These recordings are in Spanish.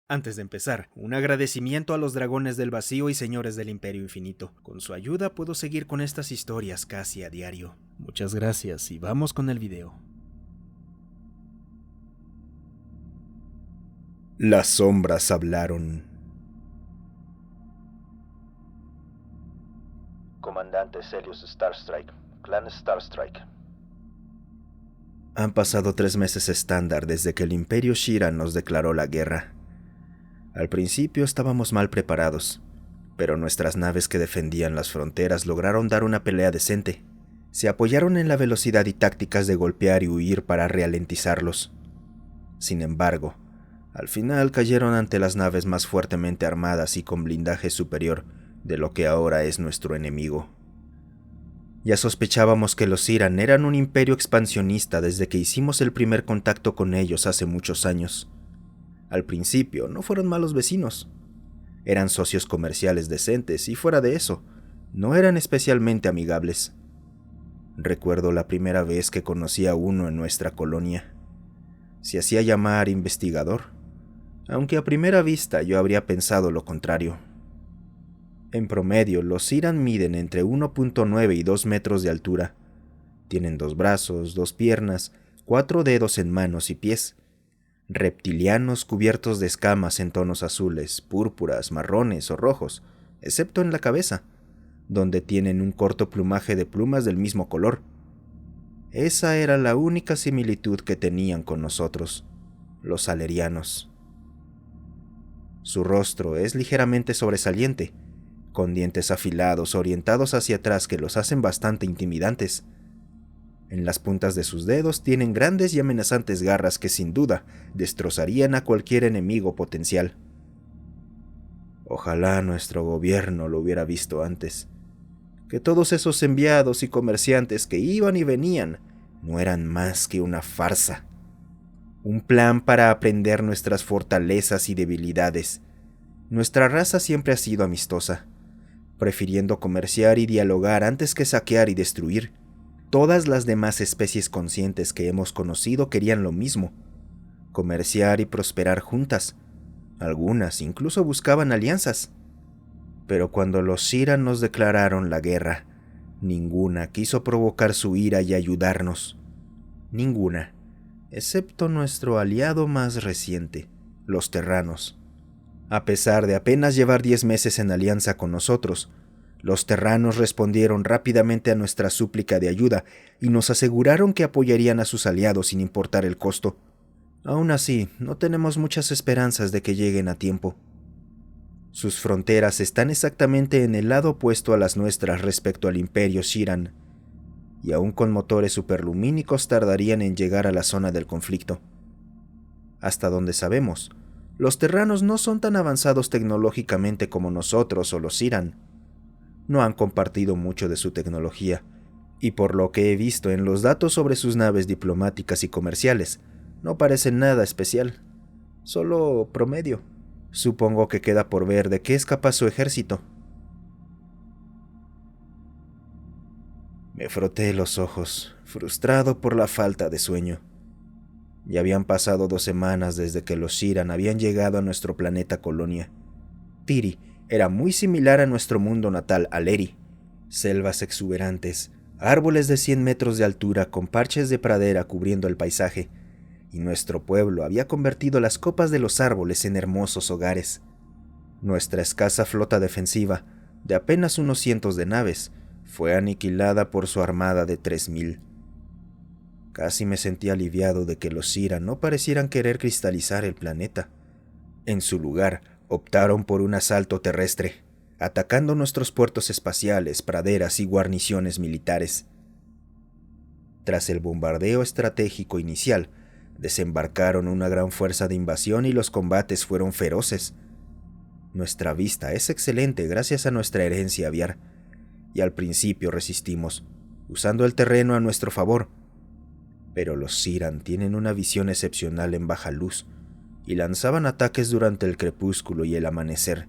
Antes de empezar, un agradecimiento a los dragones del vacío y señores del Imperio Infinito. Con su ayuda puedo seguir con estas historias casi a diario. Muchas gracias y vamos con el video. Las sombras hablaron. Comandante Celius Starstrike, Clan Starstrike. Han pasado 3 meses estándar desde que el Imperio Shiran nos declaró la guerra. Al principio estábamos mal preparados, pero nuestras naves que defendían las fronteras lograron dar una pelea decente. Se apoyaron en la velocidad y tácticas de golpear y huir para ralentizarlos. Sin embargo, al final cayeron ante las naves más fuertemente armadas y con blindaje superior de lo que ahora es nuestro enemigo. Ya sospechábamos que los Shiran eran un imperio expansionista desde que hicimos el primer contacto con ellos hace muchos años. Al principio no fueron malos vecinos. Eran socios comerciales decentes y fuera de eso, no eran especialmente amigables. Recuerdo la primera vez que conocí a uno en nuestra colonia. Se hacía llamar investigador, aunque a primera vista yo habría pensado lo contrario. En promedio, los Shiran miden entre 1.9 y 2 metros de altura. Tienen 2 brazos, 2 piernas, 4 dedos en manos y pies. Reptilianos cubiertos de escamas en tonos azules, púrpuras, marrones o rojos, excepto en la cabeza, donde tienen un corto plumaje de plumas del mismo color. Esa era la única similitud que tenían con nosotros, los salerianos. Su rostro es ligeramente sobresaliente, con dientes afilados orientados hacia atrás que los hacen bastante intimidantes. En las puntas de sus dedos tienen grandes y amenazantes garras que sin duda destrozarían a cualquier enemigo potencial. Ojalá nuestro gobierno lo hubiera visto antes. Que todos esos enviados y comerciantes que iban y venían no eran más que una farsa. Un plan para aprender nuestras fortalezas y debilidades. Nuestra raza siempre ha sido amistosa, prefiriendo comerciar y dialogar antes que saquear y destruir. Todas las demás especies conscientes que hemos conocido querían lo mismo, comerciar y prosperar juntas. Algunas incluso buscaban alianzas. Pero cuando los Shiran nos declararon la guerra, ninguna quiso provocar su ira y ayudarnos. Ninguna, excepto nuestro aliado más reciente, los Terranos. A pesar de apenas llevar 10 meses en alianza con nosotros, los Terranos respondieron rápidamente a nuestra súplica de ayuda y nos aseguraron que apoyarían a sus aliados sin importar el costo. Aún así, no tenemos muchas esperanzas de que lleguen a tiempo. Sus fronteras están exactamente en el lado opuesto a las nuestras respecto al Imperio Shiran, y aún con motores superlumínicos tardarían en llegar a la zona del conflicto. Hasta donde sabemos, los Terranos no son tan avanzados tecnológicamente como nosotros o los Shiran. No han compartido mucho de su tecnología, y por lo que he visto en los datos sobre sus naves diplomáticas y comerciales, no parecen nada especial, solo promedio. Supongo que queda por ver de qué es capaz su ejército. Me froté los ojos, frustrado por la falta de sueño. Ya habían pasado 2 semanas desde que los Shiran habían llegado a nuestro planeta colonia. Tiri era muy similar a nuestro mundo natal, Aleri. Selvas exuberantes, árboles de 100 metros de altura con parches de pradera cubriendo el paisaje, y nuestro pueblo había convertido las copas de los árboles en hermosos hogares. Nuestra escasa flota defensiva, de apenas unos cientos de naves, fue aniquilada por su armada de 3000. Casi me sentí aliviado de que los Shiran no parecieran querer cristalizar el planeta. En su lugar, optaron por un asalto terrestre, atacando nuestros puertos espaciales, praderas y guarniciones militares. Tras el bombardeo estratégico inicial, desembarcaron una gran fuerza de invasión y los combates fueron feroces. Nuestra vista es excelente gracias a nuestra herencia aviar, y al principio resistimos, usando el terreno a nuestro favor. Pero los Shiran tienen una visión excepcional en baja luz, y lanzaban ataques durante el crepúsculo y el amanecer,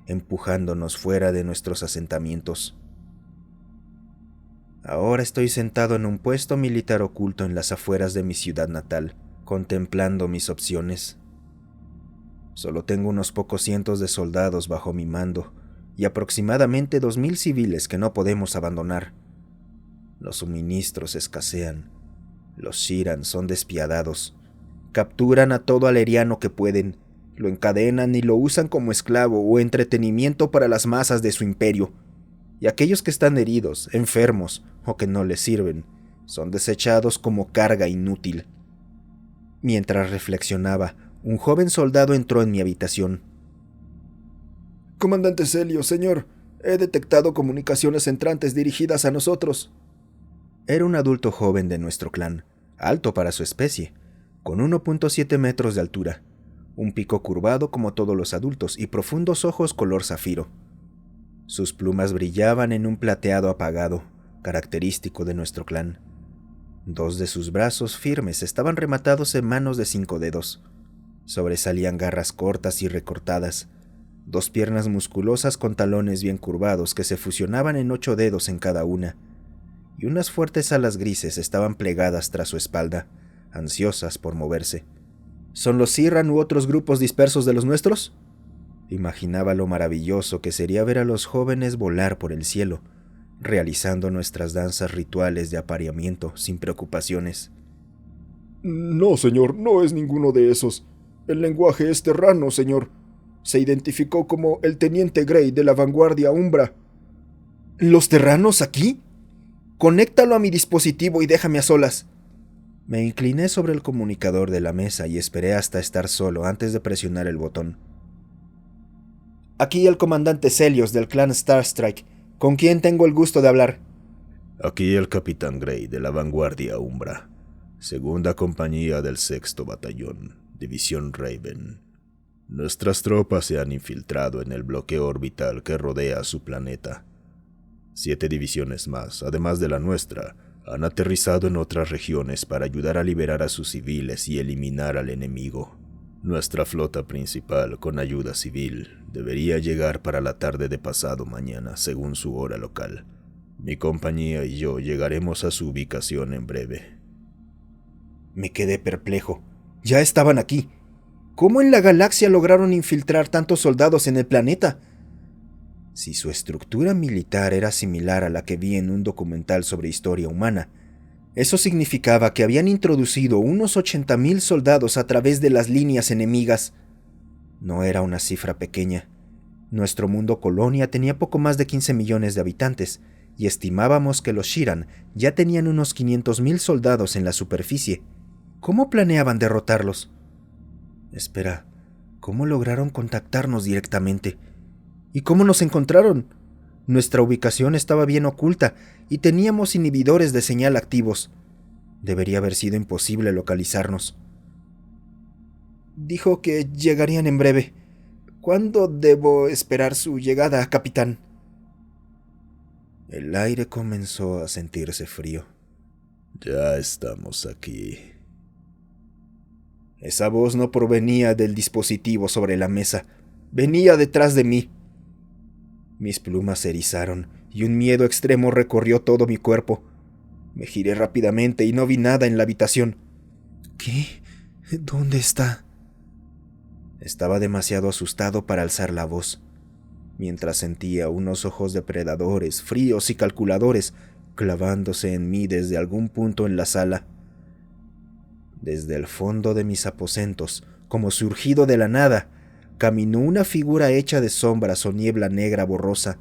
empujándonos fuera de nuestros asentamientos. Ahora estoy sentado en un puesto militar oculto en las afueras de mi ciudad natal, contemplando mis opciones. Solo tengo unos pocos cientos de soldados bajo mi mando y aproximadamente 2000 civiles que no podemos abandonar. Los suministros escasean. Los Shiran son despiadados. Capturan a todo aleriano que pueden, lo encadenan y lo usan como esclavo o entretenimiento para las masas de su imperio. Y aquellos que están heridos, enfermos o que no les sirven, son desechados como carga inútil. Mientras reflexionaba, un joven soldado entró en mi habitación. Comandante Celio, señor, he detectado comunicaciones entrantes dirigidas a nosotros. Era un adulto joven de nuestro clan, alto para su especie, con 1.7 metros de altura, un pico curvado como todos los adultos y profundos ojos color zafiro. Sus plumas brillaban en un plateado apagado, característico de nuestro clan. 2 de sus brazos firmes estaban rematados en manos de 5 dedos. Sobresalían garras cortas y recortadas, 2 piernas musculosas con talones bien curvados que se fusionaban en 8 dedos en cada una, y unas fuertes alas grises estaban plegadas tras su espalda, ansiosas por moverse. ¿Son los Shiran u otros grupos dispersos de los nuestros? Imaginaba lo maravilloso que sería ver a los jóvenes volar por el cielo, realizando nuestras danzas rituales de apareamiento sin preocupaciones. No, señor, no es ninguno de esos. El lenguaje es terrano, señor. Se identificó como el teniente Grey de la vanguardia Umbra. ¿Los terranos aquí? Conéctalo a mi dispositivo y déjame a solas. Me incliné sobre el comunicador de la mesa y esperé hasta estar solo antes de presionar el botón. Aquí el comandante Celios del clan Starstrike. ¿Con quién tengo el gusto de hablar? Aquí el capitán Grey de la vanguardia Umbra, segunda compañía del 6º batallón, división Raven. Nuestras tropas se han infiltrado en el bloqueo orbital que rodea su planeta. 7 divisiones más, además de la nuestra, han aterrizado en otras regiones para ayudar a liberar a sus civiles y eliminar al enemigo. Nuestra flota principal, con ayuda civil, debería llegar para la tarde de pasado mañana, según su hora local. Mi compañía y yo llegaremos a su ubicación en breve. Me quedé perplejo. Ya estaban aquí. ¿Cómo en la galaxia lograron infiltrar tantos soldados en el planeta? Si su estructura militar era similar a la que vi en un documental sobre historia humana, eso significaba que habían introducido unos 80,000 soldados a través de las líneas enemigas. No era una cifra pequeña. Nuestro mundo colonia tenía poco más de 15 millones de habitantes, y estimábamos que los Shiran ya tenían unos 500,000 soldados en la superficie. ¿Cómo planeaban derrotarlos? Espera, ¿cómo lograron contactarnos directamente? ¿Y cómo nos encontraron? Nuestra ubicación estaba bien oculta y teníamos inhibidores de señal activos. Debería haber sido imposible localizarnos. Dijo que llegarían en breve. ¿Cuándo debo esperar su llegada, capitán? El aire comenzó a sentirse frío. Ya estamos aquí. Esa voz no provenía del dispositivo sobre la mesa. Venía detrás de mí. Mis plumas se erizaron y un miedo extremo recorrió todo mi cuerpo. Me giré rápidamente y no vi nada en la habitación. ¿Qué? ¿Dónde está? Estaba demasiado asustado para alzar la voz, mientras sentía unos ojos depredadores, fríos y calculadores, clavándose en mí desde algún punto en la sala. Desde el fondo de mis aposentos, como surgido de la nada, caminó una figura hecha de sombras o niebla negra borrosa,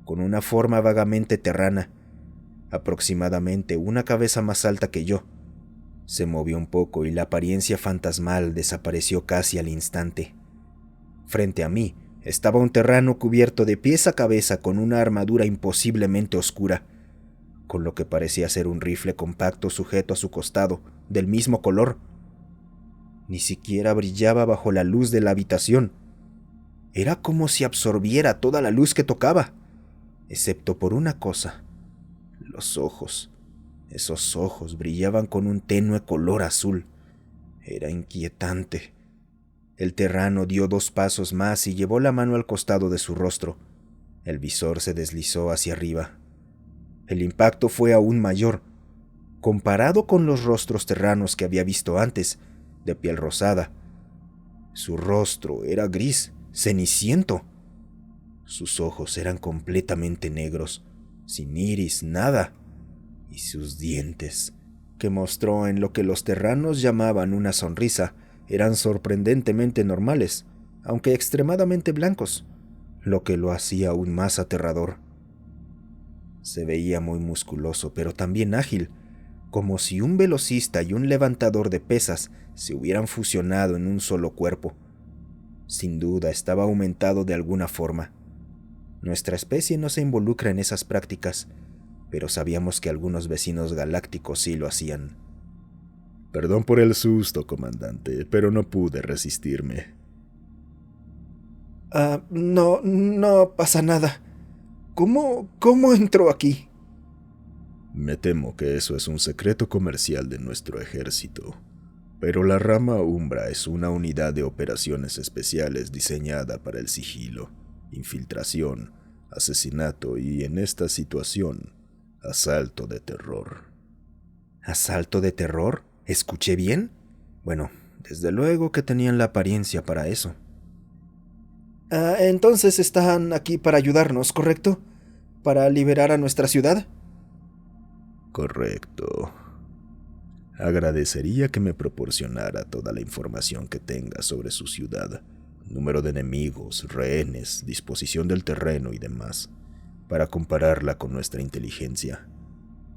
con una forma vagamente terrana, aproximadamente una cabeza más alta que yo. Se movió un poco y la apariencia fantasmal desapareció casi al instante. Frente a mí estaba un terrano cubierto de pies a cabeza con una armadura imposiblemente oscura, con lo que parecía ser un rifle compacto sujeto a su costado, del mismo color. Ni siquiera brillaba bajo la luz de la habitación. Era como si absorbiera toda la luz que tocaba, excepto por una cosa: los ojos. Esos ojos brillaban con un tenue color azul. Era inquietante. El terrano dio 2 pasos más y llevó la mano al costado de su rostro. El visor se deslizó hacia arriba. El impacto fue aún mayor. Comparado con los rostros terranos que había visto antes, de piel rosada, Su rostro era gris, ceniciento. Sus ojos eran completamente negros, sin iris, nada. Y sus dientes, que mostró en lo que los terranos llamaban una sonrisa, eran sorprendentemente normales, aunque extremadamente blancos, lo que lo hacía aún más aterrador. Se veía muy musculoso, pero también ágil, como si un velocista y un levantador de pesas se hubieran fusionado en un solo cuerpo. Sin duda estaba aumentado de alguna forma. Nuestra especie no se involucra en esas prácticas, pero sabíamos que algunos vecinos galácticos sí lo hacían. Perdón por el susto, comandante, pero no pude resistirme. No pasa nada. ¿Cómo entró aquí? Me temo que eso es un secreto comercial de nuestro ejército, pero la rama Umbra es una unidad de operaciones especiales diseñada para el sigilo, infiltración, asesinato y, en esta situación, asalto de terror. ¿Asalto de terror? ¿Escuché bien? Bueno, desde luego que tenían la apariencia para eso. Entonces están aquí para ayudarnos, ¿correcto? ¿Para liberar a nuestra ciudad? Correcto. Agradecería que me proporcionara toda la información que tenga sobre su ciudad, número de enemigos, rehenes, disposición del terreno y demás, para compararla con nuestra inteligencia.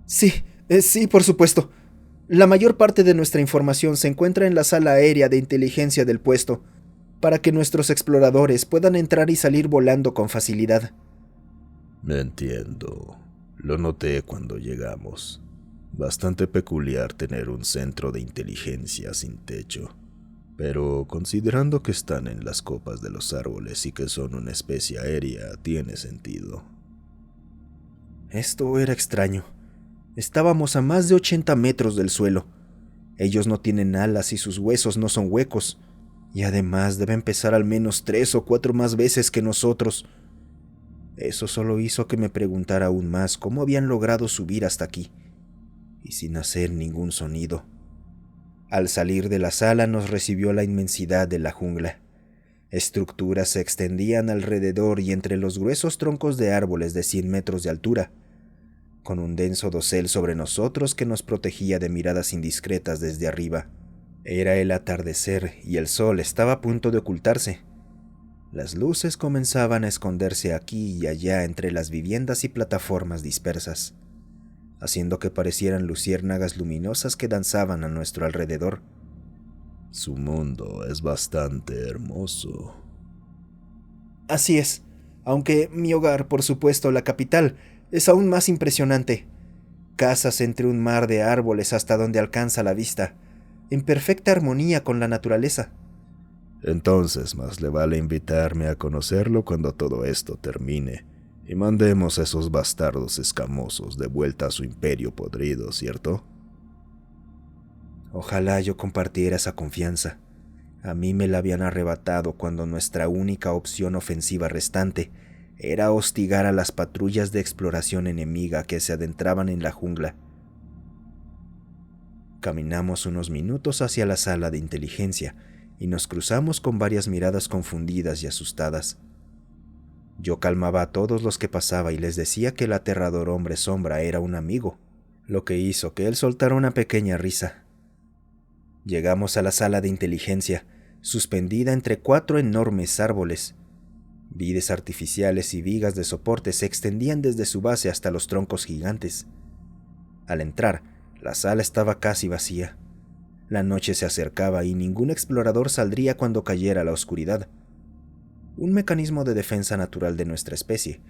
Sí, por supuesto. La mayor parte de nuestra información se encuentra en la sala aérea de inteligencia del puesto, para que nuestros exploradores puedan entrar y salir volando con facilidad. Me entiendo. Lo noté cuando llegamos. Bastante peculiar tener un centro de inteligencia sin techo. Pero considerando que están en las copas de los árboles y que son una especie aérea, tiene sentido. Esto era extraño. Estábamos a más de 80 metros del suelo. Ellos no tienen alas y sus huesos no son huecos. Y además deben pesar al menos 3 o 4 más veces que nosotros. Eso solo hizo que me preguntara aún más cómo habían logrado subir hasta aquí, y sin hacer ningún sonido. Al salir de la sala nos recibió la inmensidad de la jungla. Estructuras se extendían alrededor y entre los gruesos troncos de árboles de 100 metros de altura, con un denso dosel sobre nosotros que nos protegía de miradas indiscretas desde arriba. Era el atardecer y el sol estaba a punto de ocultarse. Las luces comenzaban a esconderse aquí y allá entre las viviendas y plataformas dispersas, haciendo que parecieran luciérnagas luminosas que danzaban a nuestro alrededor. Su mundo es bastante hermoso. Así es, aunque mi hogar, por supuesto, la capital, es aún más impresionante. Casas entre un mar de árboles hasta donde alcanza la vista, en perfecta armonía con la naturaleza. Entonces más le vale invitarme a conocerlo cuando todo esto termine y mandemos a esos bastardos escamosos de vuelta a su imperio podrido, ¿cierto? Ojalá yo compartiera esa confianza. A mí me la habían arrebatado cuando nuestra única opción ofensiva restante era hostigar a las patrullas de exploración enemiga que se adentraban en la jungla. Caminamos unos minutos hacia la sala de inteligencia y nos cruzamos con varias miradas confundidas y asustadas. Yo calmaba a todos los que pasaba y les decía que el aterrador hombre sombra era un amigo, lo que hizo que él soltara una pequeña risa. Llegamos a la sala de inteligencia, suspendida entre 4 enormes árboles. Vides artificiales y vigas de soporte se extendían desde su base hasta los troncos gigantes. Al entrar, la sala estaba casi vacía. La noche se acercaba y ningún explorador saldría cuando cayera la oscuridad. Un mecanismo de defensa natural de nuestra especie,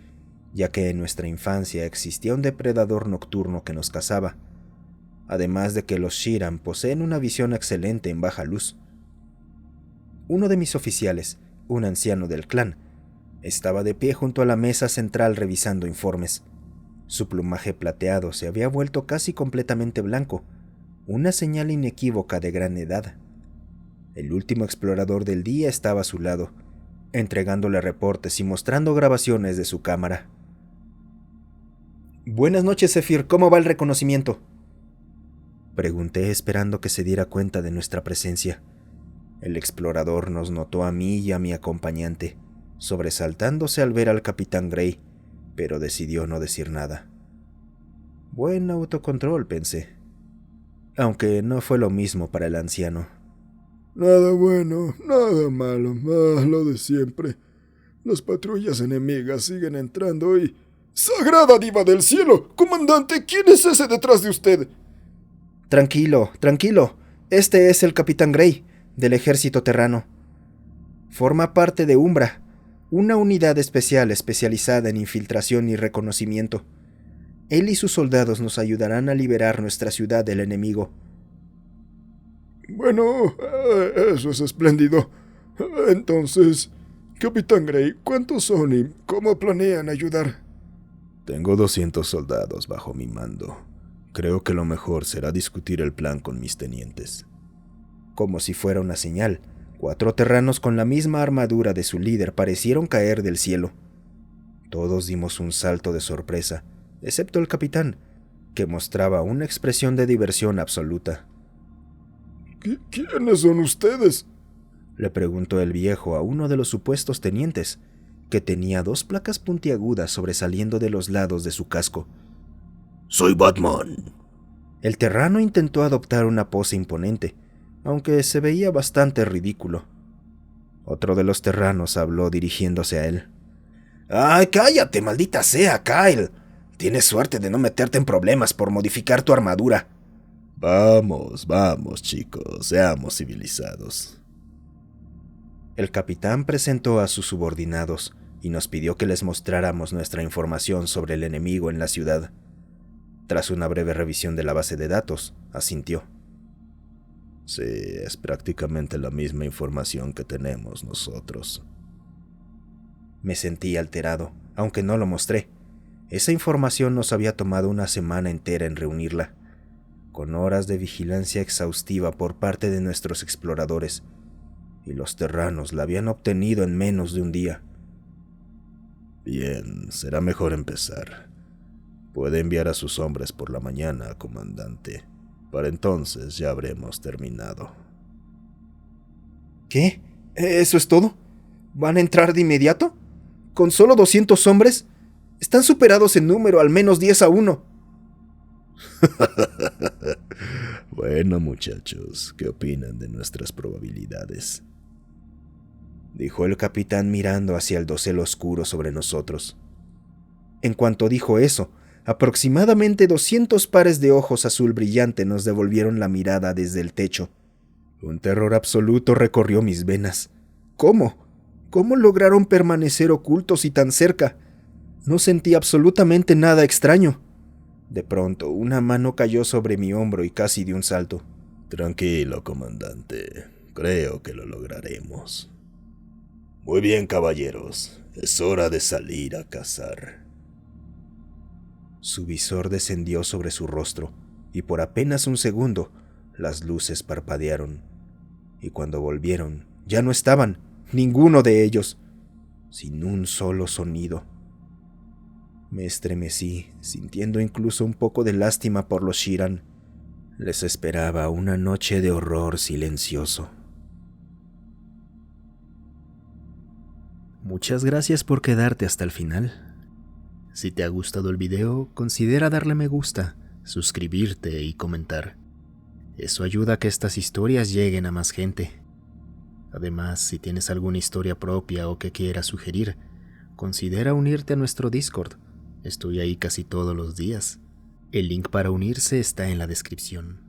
ya que en nuestra infancia existía un depredador nocturno que nos cazaba, además de que los Shiran poseen una visión excelente en baja luz. Uno de mis oficiales, un anciano del clan, estaba de pie junto a la mesa central revisando informes. Su plumaje plateado se había vuelto casi completamente blanco, una señal inequívoca de gran edad. El último explorador del día estaba a su lado, entregándole reportes y mostrando grabaciones de su cámara. «Buenas noches, Zephyr. ¿Cómo va el reconocimiento?», pregunté esperando que se diera cuenta de nuestra presencia. El explorador nos notó a mí y a mi acompañante, sobresaltándose al ver al capitán Gray, pero decidió no decir nada. Buen autocontrol, pensé, aunque no fue lo mismo para el anciano. Nada bueno, nada malo, lo de siempre. Las patrullas enemigas siguen entrando y... ¡Sagrada diva del cielo! ¡Comandante! ¿Quién es ese detrás de usted? Tranquilo, tranquilo. Este es el capitán Gray, del ejército terrano. Forma parte de Umbra, una unidad especial especializada en infiltración y reconocimiento. Él y sus soldados nos ayudarán a liberar nuestra ciudad del enemigo. Bueno, eso es espléndido. Entonces, capitán Gray, ¿cuántos son y cómo planean ayudar? Tengo 200 soldados bajo mi mando. Creo que lo mejor será discutir el plan con mis tenientes. Como si fuera una señal, 4 terranos con la misma armadura de su líder parecieron caer del cielo. Todos dimos un salto de sorpresa, excepto el capitán, que mostraba una expresión de diversión absoluta. ¿Quiénes son ustedes? Le preguntó el viejo a uno de los supuestos tenientes, que tenía 2 placas puntiagudas sobresaliendo de los lados de su casco. Soy Batman. El terrano intentó adoptar una pose imponente, aunque se veía bastante ridículo. Otro de los terranos habló dirigiéndose a él. ¡Ay, cállate, maldita sea, Kyle! Tienes suerte de no meterte en problemas por modificar tu armadura. Vamos, chicos, seamos civilizados. El capitán presentó a sus subordinados y nos pidió que les mostráramos nuestra información sobre el enemigo en la ciudad. Tras una breve revisión de la base de datos, asintió. Sí, es prácticamente la misma información que tenemos nosotros. Me sentí alterado, aunque no lo mostré. Esa información nos había tomado una semana entera en reunirla, con horas de vigilancia exhaustiva por parte de nuestros exploradores, y los terranos la habían obtenido en menos de un día. Bien, será mejor empezar. Puede enviar a sus hombres por la mañana, comandante. Para entonces ya habremos terminado. ¿Qué? ¿Eso es todo? ¿Van a entrar de inmediato? ¿Con solo 200 hombres? Están superados en número, al menos 10-1. Bueno, muchachos, ¿qué opinan de nuestras probabilidades? Dijo el capitán mirando hacia el dosel oscuro sobre nosotros. En cuanto dijo eso, aproximadamente 200 pares de ojos azul brillante nos devolvieron la mirada desde el techo. Un terror absoluto recorrió mis venas. ¿Cómo? ¿Cómo lograron permanecer ocultos y tan cerca? No sentí absolutamente nada extraño. De pronto, una mano cayó sobre mi hombro y casi di un salto. Tranquilo, comandante. Creo que lo lograremos. Muy bien, caballeros. Es hora de salir a cazar. Su visor descendió sobre su rostro, y por apenas un segundo, las luces parpadearon. Y cuando volvieron, ya no estaban, ninguno de ellos, sin un solo sonido. Me estremecí, sintiendo incluso un poco de lástima por los Shiran. Les esperaba una noche de horror silencioso. Muchas gracias por quedarte hasta el final. Si te ha gustado el video, considera darle me gusta, suscribirte y comentar. Eso ayuda a que estas historias lleguen a más gente. Además, si tienes alguna historia propia o que quieras sugerir, considera unirte a nuestro Discord. Estoy ahí casi todos los días. El link para unirse está en la descripción.